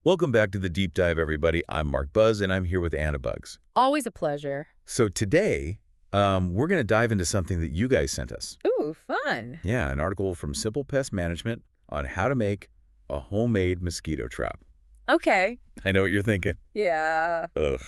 Welcome back to the Deep Dive, everybody. I'm Mark Buzz, and I'm here with Anna Bugs. Always a pleasure. So today, we're going to dive into something that you guys sent us. Ooh, fun. Yeah, an article from Simple Pest Management on how to make a homemade mosquito trap. Okay. I know what you're thinking. Yeah. Ugh,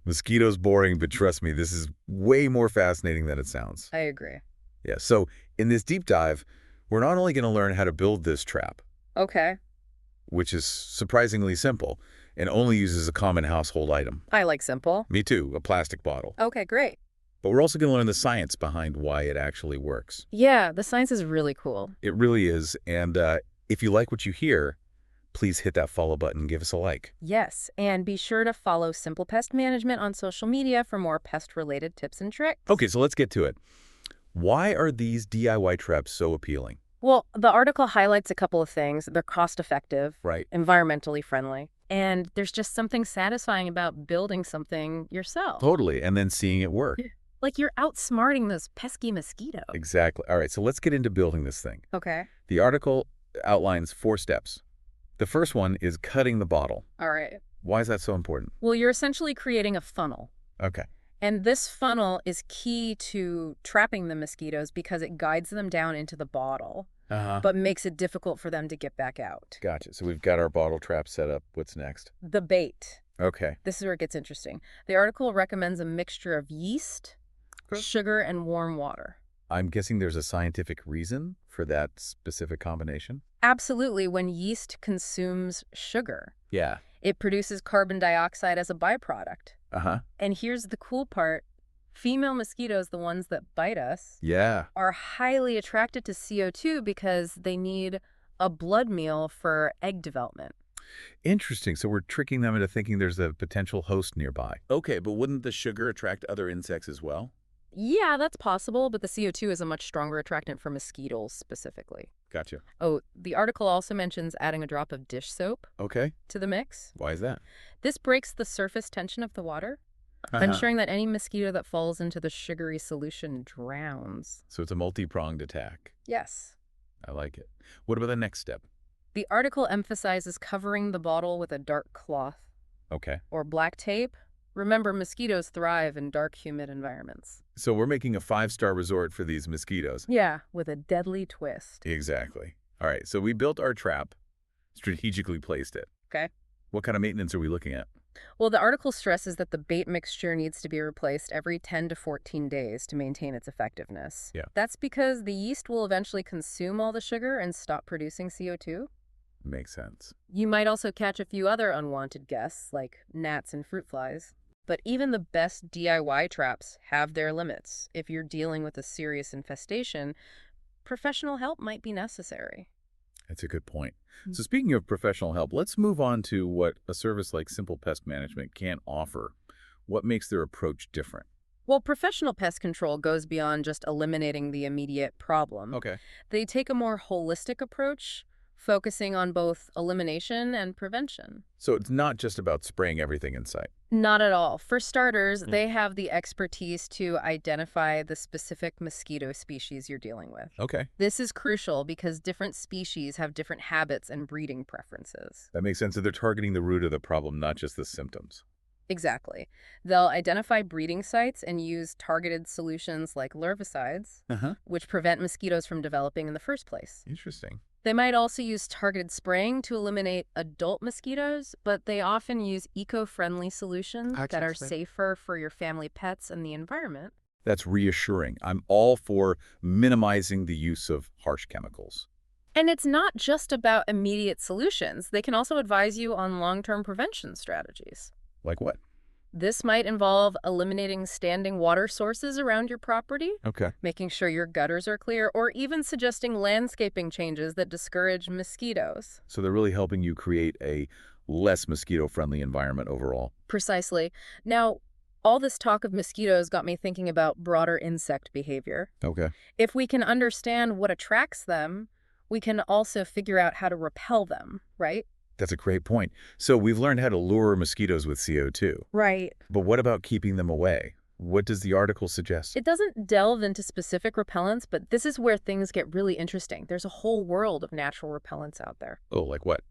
mosquitoes boring, but trust me, this is way more fascinating than it sounds. I agree. Yeah, so in this deep dive, we're not only going to learn how to build this trap, Okay. which is surprisingly simple and only uses a common household item. I like simple. Me too, a plastic bottle. Okay, great. But we're also going to learn the science behind why it actually works. Yeah, the science is really cool. It really is. And if you like what you hear, please hit that follow button and give us a like. Yes, and be sure to follow Simple Pest Management on social media for more pest-related tips and tricks. Okay, so let's get to it. Why are these DIY traps so appealing? Well, the article highlights a couple of things. They're cost-effective, Right. environmentally friendly, and there's just something satisfying about building something yourself. Totally. And then seeing it work. Like you're outsmarting those pesky mosquitoes. Exactly. All right, so let's get into building this thing. Okay. The article outlines 4 steps. The first one is cutting the bottle. All right. Why is that so important? Well, you're essentially creating a funnel. Okay. And this funnel is key to trapping the mosquitoes because it guides them down into the bottle, but makes it difficult for them to get back out. Gotcha. So we've got our bottle trap set up. What's next? The bait. Okay. This is where it gets interesting. The article recommends a mixture of yeast, Okay. sugar, and warm water. I'm guessing there's a scientific reason for that specific combination? Absolutely, when yeast consumes sugar, Yeah. it produces carbon dioxide as a byproduct. Uh-huh. And here's the cool part. Female mosquitoes, the ones that bite us, Yeah. are highly attracted to CO2 because they need a blood meal for egg development. Interesting. So we're tricking them into thinking there's a potential host nearby. Okay, but wouldn't the sugar attract other insects as well? Yeah, that's possible, but the CO2 is a much stronger attractant for mosquitoes specifically. Gotcha. Oh, the article also mentions adding a drop of dish soap Okay. to the mix. Why is that? This breaks the surface tension of the water, ensuring that any mosquito that falls into the sugary solution drowns. So it's a multi-pronged attack. Yes. I like it. What about the next step? The article emphasizes covering the bottle with a dark cloth Okay. or black tape. Remember, mosquitoes thrive in dark, humid environments. So we're making a 5-star resort for these mosquitoes. Yeah, with a deadly twist. Exactly. All right, so we built our trap, strategically placed it. Okay. What kind of maintenance are we looking at? Well, the article stresses that the bait mixture needs to be replaced every 10 to 14 days to maintain its effectiveness. Yeah. That's because the yeast will eventually consume all the sugar and stop producing CO2. Makes sense. You might also catch a few other unwanted guests, like gnats and fruit flies. But even the best DIY traps have their limits. If you're dealing with a serious infestation, professional help might be necessary. That's a good point. So speaking of professional help, let's move on to what a service like Simple Pest Management can offer. What makes their approach different? Well, professional pest control goes beyond just eliminating the immediate problem. Okay. They take a more holistic approach, focusing on both elimination and prevention. So it's not just about spraying everything in sight. Not at all. For starters, they have the expertise to identify the specific mosquito species you're dealing with. Okay. This is crucial because different species have different habits and breeding preferences. That makes sense. So they're targeting the root of the problem, not just the symptoms. Exactly. They'll identify breeding sites and use targeted solutions like larvicides, which prevent mosquitoes from developing in the first place. Interesting. They might also use targeted spraying to eliminate adult mosquitoes, but they often use eco-friendly solutions that are safer for your family pets and the environment. That's reassuring. I'm all for minimizing the use of harsh chemicals. And it's not just about immediate solutions. They can also advise you on long-term prevention strategies. Like what? This might involve eliminating standing water sources around your property, Okay. making sure your gutters are clear, or even suggesting landscaping changes that discourage mosquitoes. So they're really helping you create a less mosquito-friendly environment overall. Precisely. Now, all this talk of mosquitoes got me thinking about broader insect behavior. Okay. If we can understand what attracts them, we can also figure out how to repel them, right? That's a great point. So we've learned how to lure mosquitoes with CO2. Right. But what about keeping them away? What does the article suggest? It doesn't delve into specific repellents, but this is where things get really interesting. There's a whole world of natural repellents out there. Oh, like what?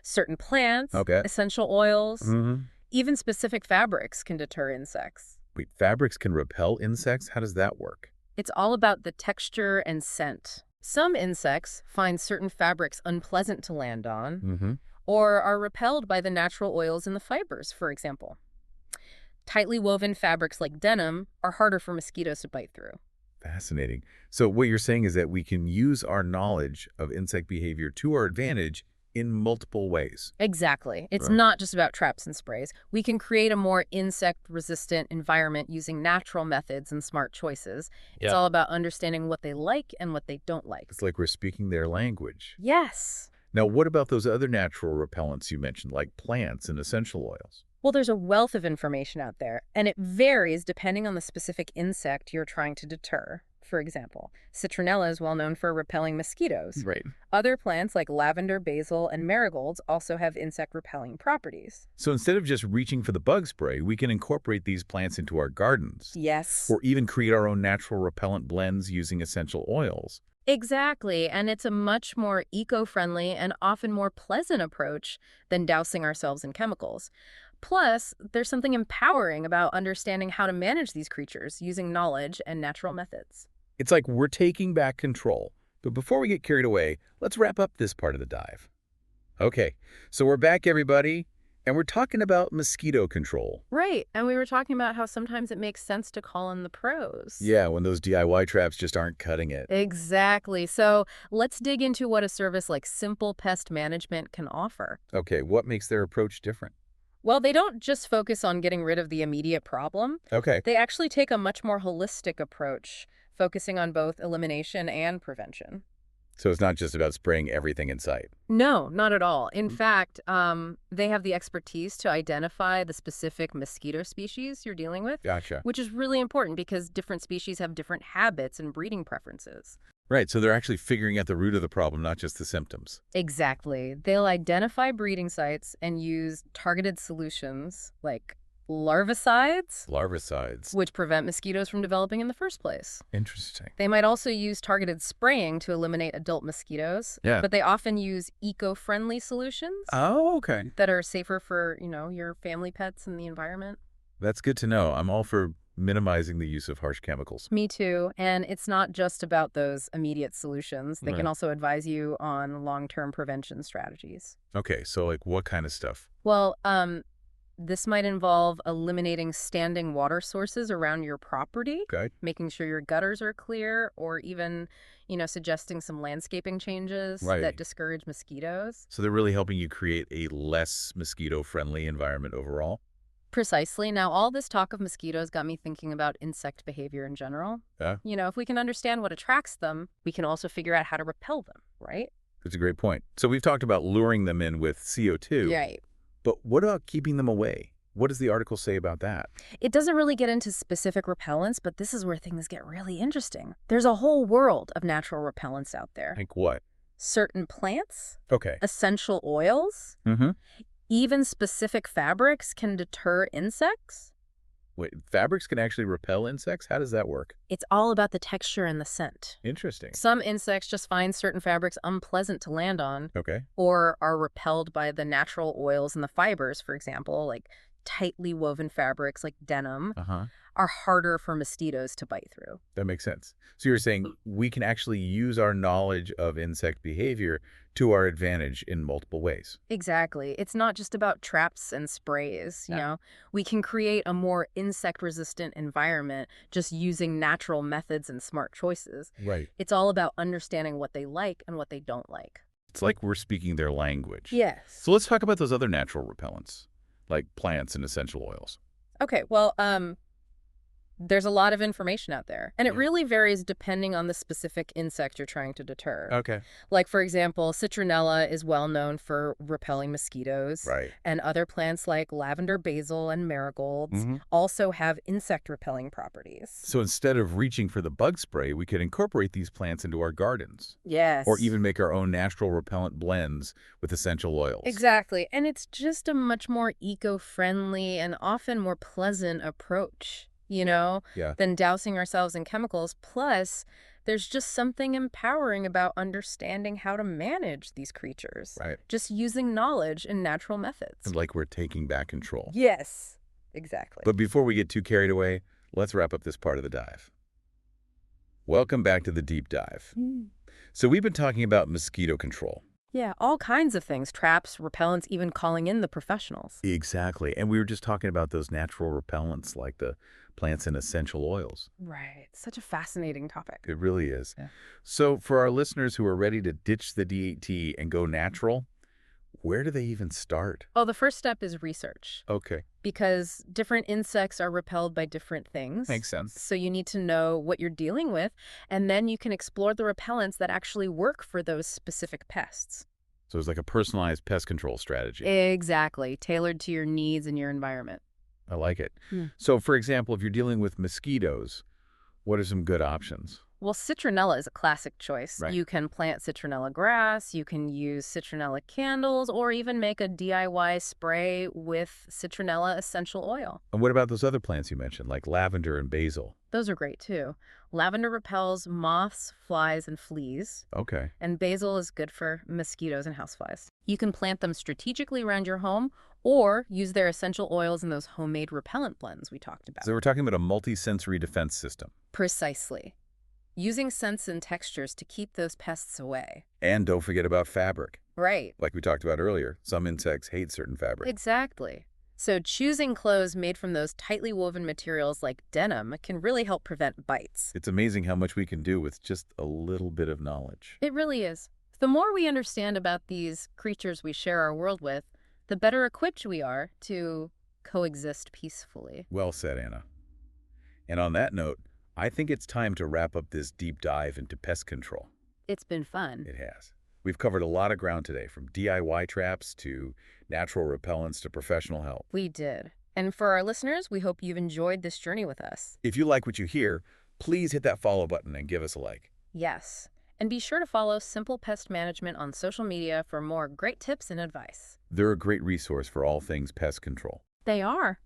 Certain plants, Okay. essential oils, Mm-hmm. even specific fabrics can deter insects. Wait, fabrics can repel insects? How does that work? It's all about the texture and scent. Some insects find certain fabrics unpleasant to land on, Mm-hmm. or are repelled by the natural oils in the fibers, for example. Tightly woven fabrics like denim are harder for mosquitoes to bite through. Fascinating. So what you're saying is that we can use our knowledge of insect behavior to our advantage in multiple ways. Exactly. It's Right. not just about traps and sprays. We can create a more insect-resistant environment using natural methods and smart choices. It's Yeah. all about understanding what they like and what they don't like. It's like we're speaking their language. Yes. Now, what about those other natural repellents you mentioned, like plants and essential oils? Well, there's a wealth of information out there, and it varies depending on the specific insect you're trying to deter. For example, citronella is well known for repelling mosquitoes. Right. Other plants like lavender, basil, and marigolds also have insect-repelling properties. So instead of just reaching for the bug spray, we can incorporate these plants into our gardens, Yes. or even create our own natural repellent blends using essential oils. Exactly, and it's a much more eco-friendly and often more pleasant approach than dousing ourselves in chemicals. Plus, there's something empowering about understanding how to manage these creatures using knowledge and natural methods. It's like we're taking back control. But before we get carried away, let's wrap up this part of the dive. Okay, so we're back, everybody, and we're talking about mosquito control. Right, and we were talking about how sometimes it makes sense to call in the pros. Yeah, when those DIY traps just aren't cutting it. Exactly. So let's dig into what a service like Simple Pest Management can offer. Okay, what makes their approach different? Well, they don't just focus on getting rid of the immediate problem. Okay, They actually take a much more holistic approach, focusing on both elimination and prevention. so it's not just about spraying everything in sight. No, not at all. In fact, they have the expertise to identify the specific mosquito species you're dealing with, Gotcha. which is really important because different species have different habits and breeding preferences. Right, so they're actually figuring out the root of the problem, not just the symptoms. Exactly. They'll identify breeding sites and use targeted solutions like larvicides, Larvicides. which prevent mosquitoes from developing in the first place. Interesting. They might also use targeted spraying to eliminate adult mosquitoes, Yeah. but they often use eco-friendly solutions Oh, okay. that are safer for, your family pets and the environment. That's good to know. I'm all for minimizing the use of harsh chemicals. Me too. And it's not just about those immediate solutions. They can Right. also advise you on long-term prevention strategies. Okay, so like what kind of stuff? Well, this might involve eliminating standing water sources around your property, Okay. making sure your gutters are clear, or even, suggesting some landscaping changes Right. that discourage mosquitoes. So they're really helping you create a less mosquito-friendly environment overall? Precisely. Now, all this talk of mosquitoes got me thinking about insect behavior in general. Yeah, If we can understand what attracts them, we can also figure out how to repel them, right? that's a great point. So we've talked about luring them in with CO2, Right. but what about keeping them away? What does the article say about that? It doesn't really get into specific repellents, but this is where things get really interesting. There's a whole world of natural repellents out there. Like what? Certain plants, Okay. essential oils, Mm-hmm. even specific fabrics can deter insects. Wait, fabrics can actually repel insects? How does that work? It's all about the texture and the scent. Interesting. Some insects just find certain fabrics unpleasant to land on Okay. or are repelled by the natural oils and the fibers, for example, like tightly woven fabrics like denim Uh-huh. are harder for mosquitoes to bite through. That makes sense. So you're saying we can actually use our knowledge of insect behavior to our advantage in multiple ways. Exactly. It's not just about traps and sprays, Yeah. We can create a more insect-resistant environment just using natural methods and smart choices. Right. It's all about understanding what they like and what they don't like. It's like we're speaking their language. Yes. So let's talk about those other natural repellents, like plants and essential oils. Okay, well, there's a lot of information out there, and it Yeah. really varies depending on the specific insect you're trying to deter. Okay. Like, for example, citronella is well known for repelling mosquitoes, Right. and other plants like lavender, basil, and marigolds Mm-hmm. also have insect-repelling properties. So instead of reaching for the bug spray, we could incorporate these plants into our gardens, Yes. or even make our own natural repellent blends with essential oils. Exactly, and it's just a much more eco-friendly and often more pleasant approach, Yeah. than dousing ourselves in chemicals. Plus, There's just something empowering about understanding how to manage these creatures, Right. just using knowledge and natural methods. Like we're taking back control. Yes, exactly. But before we get too carried away, let's wrap up this part of the dive. Welcome back to the deep dive. So we've been talking about mosquito control. Yeah, all kinds of things, traps, repellents, even calling in the professionals. Exactly. And we were just talking about those natural repellents like the plants and essential oils. Right, such a fascinating topic. It really is. Yeah. So for our listeners who are ready to ditch the DEET and go natural, where do they even start? Well, the first step is research, Okay. because different insects are repelled by different things. Makes sense. So you need to know what you're dealing with, and then you can explore the repellents that actually work for those specific pests. So it's like a personalized pest control strategy. Exactly, tailored to your needs and your environment. I like it. Hmm. So for example, if you're dealing with mosquitoes, what are some good options? Well, citronella is a classic choice. Right. You can plant citronella grass, you can use citronella candles, or even make a DIY spray with citronella essential oil. And what about those other plants you mentioned, like lavender and basil? Those are great too. Lavender repels moths, flies, and fleas, Okay. and basil is good for mosquitoes and houseflies. You can plant them strategically around your home or use their essential oils in those homemade repellent blends we talked about. So we're talking about a multi-sensory defense system. Precisely. Using scents and textures to keep those pests away. And don't forget about fabric. Right. Like we talked about earlier, some insects hate certain fabric. Exactly. So choosing clothes made from those tightly woven materials like denim can really help prevent bites. It's amazing how much we can do with just a little bit of knowledge. It really is. The more we understand about these creatures we share our world with, the better equipped we are to coexist peacefully. Well said, Anna. And on that note, I think it's time to wrap up this deep dive into pest control. It's been fun. It has. We've covered a lot of ground today, from DIY traps to natural repellents to professional help. We did. And for our listeners, we hope you've enjoyed this journey with us. If you like what you hear, please hit that follow button and give us a like. Yes. And be sure to follow Simple Pest Management on social media for more great tips and advice. They're a great resource for all things pest control. They are.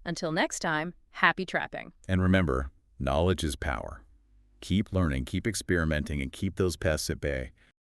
Until next time, happy trapping. And remember, knowledge is power. Keep learning, keep experimenting, and keep those pests at bay.